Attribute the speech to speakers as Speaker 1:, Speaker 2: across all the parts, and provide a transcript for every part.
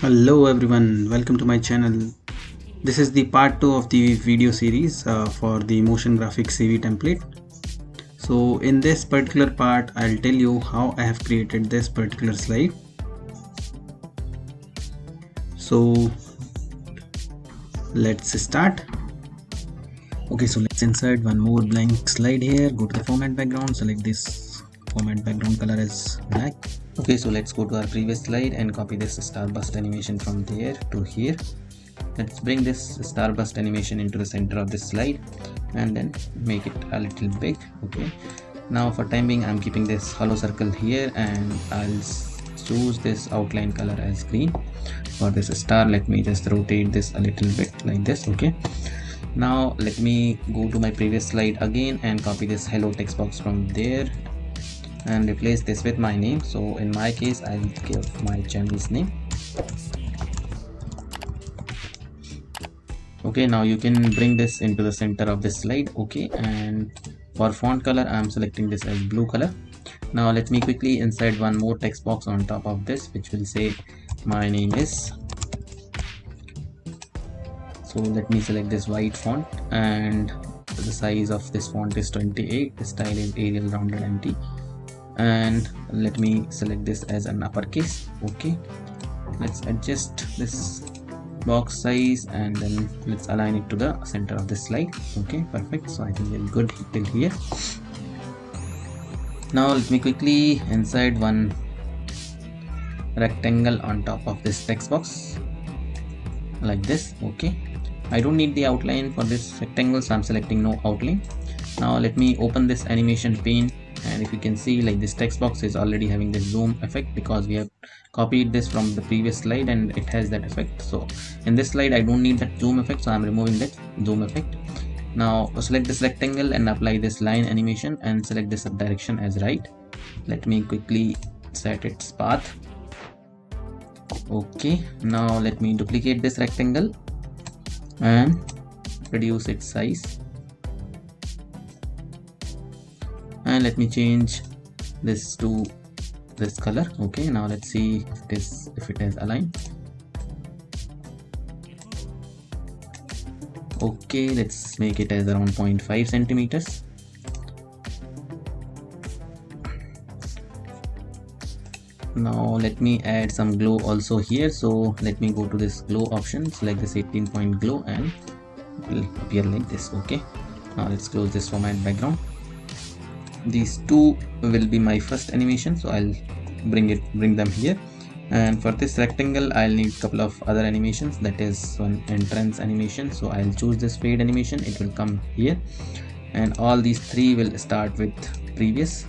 Speaker 1: Hello everyone, welcome to my channel. This is the part 2 of the video series for the motion graphics CV template. So in this particular part, I'll tell you how I have created this particular slide. So let's start. Okay, so let's insert one more blank slide here. Go to the format background, select this format background color as black. Okay, so let's go to our previous slide and copy this starburst animation from there to here. Let's bring this starburst animation into the center of this slide and then make it a little big. Okay, now for time being I'm keeping this hollow circle here and I'll choose this outline color as green. For this star, let me just rotate this a little bit like this. Okay, now let me go to my previous slide again and copy this hello text box from there and replace this with my name. So in my case I'll give my channel's name. Okay, now you can bring this into the center of this slide. Okay, and for font color I'm selecting this as blue color. Now let me quickly insert one more text box on top of this which will say my name is. So let me select this white font and the size of this font is 28. The style is Arial rounded empty, and let me select this as an uppercase. Okay, let's adjust this box size and then let's align it to the center of this slide. Okay, perfect. So I think we're good till here. Now let me quickly insert one rectangle on top of this text box like this. Okay, I don't need the outline for this rectangle, so I'm selecting no outline. Now let me open this animation pane, and if you can see, like, this text box is already having the zoom effect because we have copied this from the previous slide and it has that effect. So in this slide I don't need that zoom effect, so I'm removing that zoom effect. Now select this rectangle and apply this line animation and select this direction as right. Let me quickly set its path. Okay, now let me duplicate this rectangle and reduce its size, and let me change this to this color. Okay, now let's see if it is aligned. Okay, let's make it as around 0.5 centimeters. Now let me add some glow also here, so let me go to this glow option, select this 18 point glow and it will appear like this. Okay, now let's close this format background. These two will be my first animation, so I'll bring them here. And for this rectangle I'll need a couple of other animations, that is one entrance animation. So I'll choose this fade animation, it will come here, and all these three will start with previous.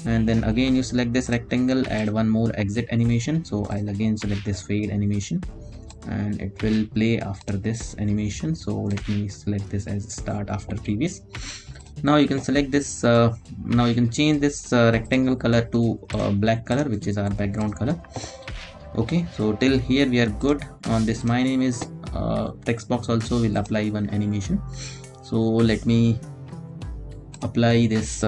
Speaker 1: And then again you select this rectangle, add one more exit animation. So I'll again select this fade animation and it will play after this animation. So let me select this as start after previous. Now you can select this, now you can change this rectangle color to black color, which is our background color. Okay, so till here we are good. On this my name is text box also will apply one animation. So let me apply this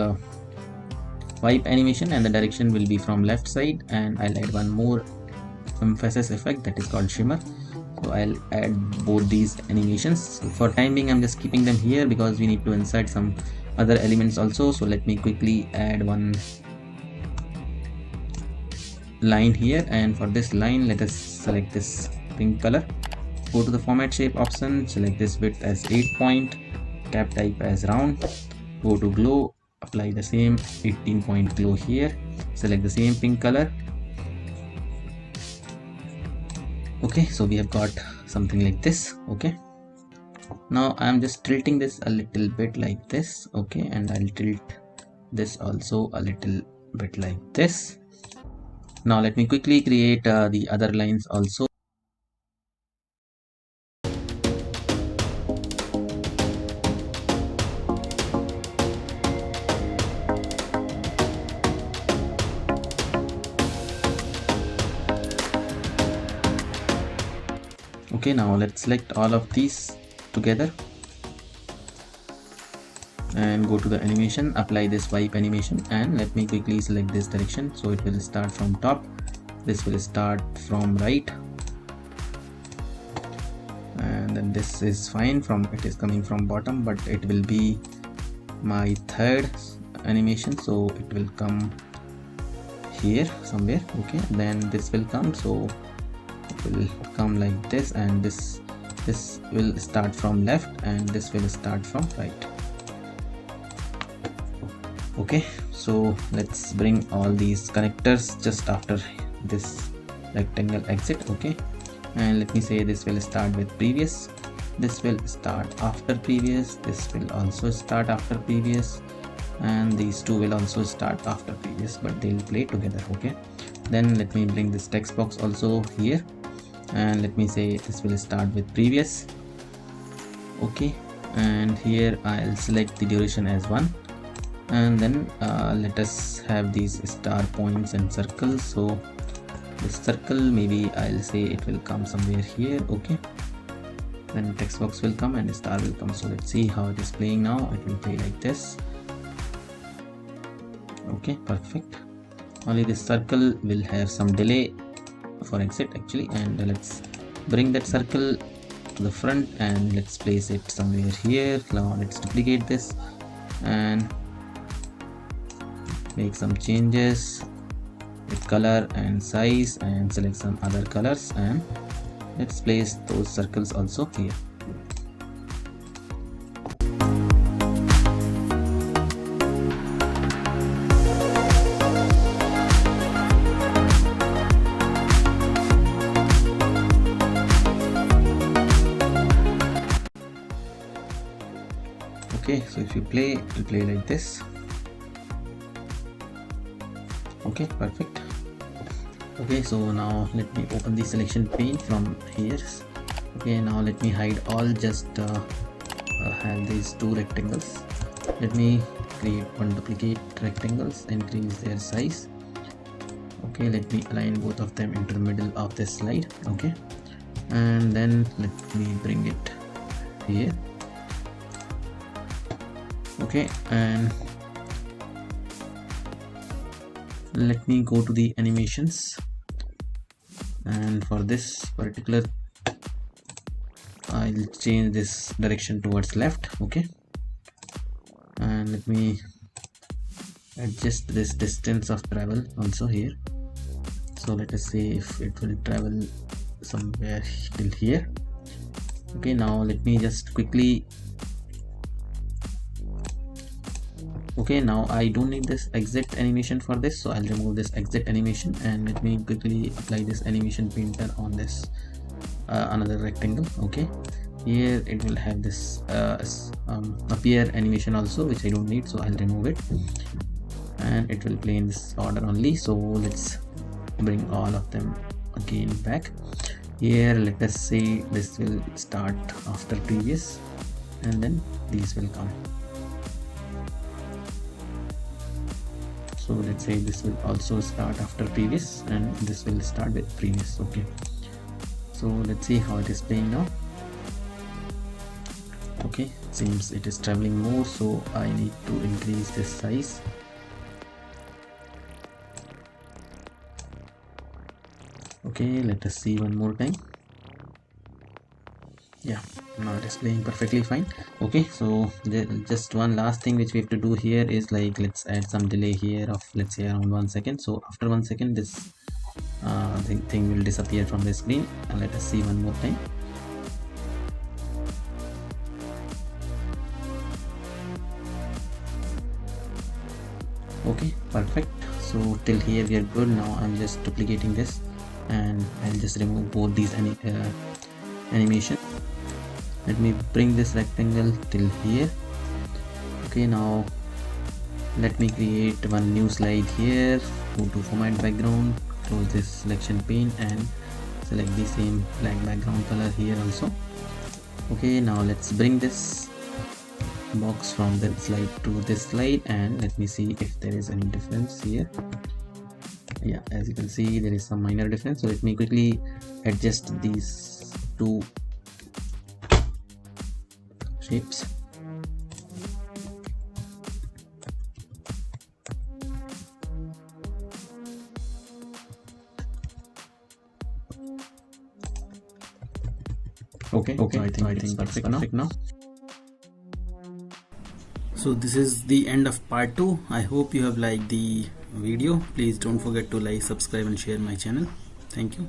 Speaker 1: wipe animation, and the direction will be from left side, and I'll add one more emphasis effect that is called shimmer. So I'll add both these animations. For time being I'm just keeping them here because we need to insert some other elements also. So let me quickly add one line here, and for this line let us select this pink color. Go to the format shape option, select this width as 8 point, cap type as round, go to glow, apply the same 18 point glow here, select the same pink color. Okay, so we have got something like this. Okay, now I'm just tilting this a little bit like this. Okay, and I'll tilt this also a little bit like this. Now let me quickly create the other lines also. Okay, now let's select all of these together and go to the animation, apply this wipe animation, and let me quickly select this direction. So it will start from top, this will start from right, and then this is fine, from it is coming from bottom, but it will be my third animation, so it will come here somewhere. Okay, then this will come, so it will come like this, and this will start from left and this will start from right. Okay, so let's bring all these connectors just after this rectangle exit. Okay, and let me say this will start with previous, this will start after previous, this will also start after previous, and these two will also start after previous, but they'll play together. Okay, then let me bring this text box also here, and let me say this will start with previous. Okay, and here I'll select the duration as 1, and then let us have these star points and circles. So this circle, maybe I'll say it will come somewhere here. Okay, then text box will come and star will come. So let's see how it is playing now. It will play like this. Okay, perfect. Only this circle will have some delay for exit actually, and let's bring that circle to the front and let's place it somewhere here. Now let's duplicate this and make some changes with color and size and select some other colors, and let's place those circles also here. Okay, so if you play, it will play like this. Okay, perfect. Okay, so now let me open the selection pane from here. Okay, now let me hide all, just have these two rectangles. Let me create one duplicate rectangles, increase their size. Okay, let me align both of them into the middle of this slide. Okay, and then let me bring it here. Okay, and let me go to the animations, and for this particular I'll change this direction towards left. Okay, and let me adjust this distance of travel also here. So let us see if it will travel somewhere till here. Okay, now let me just quickly, okay, now I don't need this exit animation for this, so I'll remove this exit animation, and let me quickly apply this animation painter on this another rectangle. Okay, here it will have this appear animation also, which I don't need, so I'll remove it, and it will play in this order only. So let's bring all of them again back here. Let us say this will start after previous, and then these will come. So let's say this will also start after previous, and this will start with previous. Okay, so let's see how it is playing now. Okay, seems it is traveling more, so I need to increase this size. Okay, let us see one more time. Yeah, now it is playing perfectly fine. Okay, so just one last thing which we have to do here is, like, let's add some delay here of, let's say, around 1 second. So after 1 second, this thing will disappear from the screen, and let us see one more time. Okay, perfect. So till here we are good. Now I'm just duplicating this, and I'll just remove both these animation. Let me bring this rectangle till here. Okay, now let me create one new slide here. Go to format background, close this selection pane, and select the same black background color here also. Okay, now let's bring this box from that slide to this slide, and let me see if there is any difference here. Yeah, as you can see, there is some minor difference. So let me quickly adjust these two shapes. Okay, so I think it's perfect now.
Speaker 2: So this is the end of part 2. I hope you have liked the video. Please don't forget to like, subscribe and share my channel. Thank you.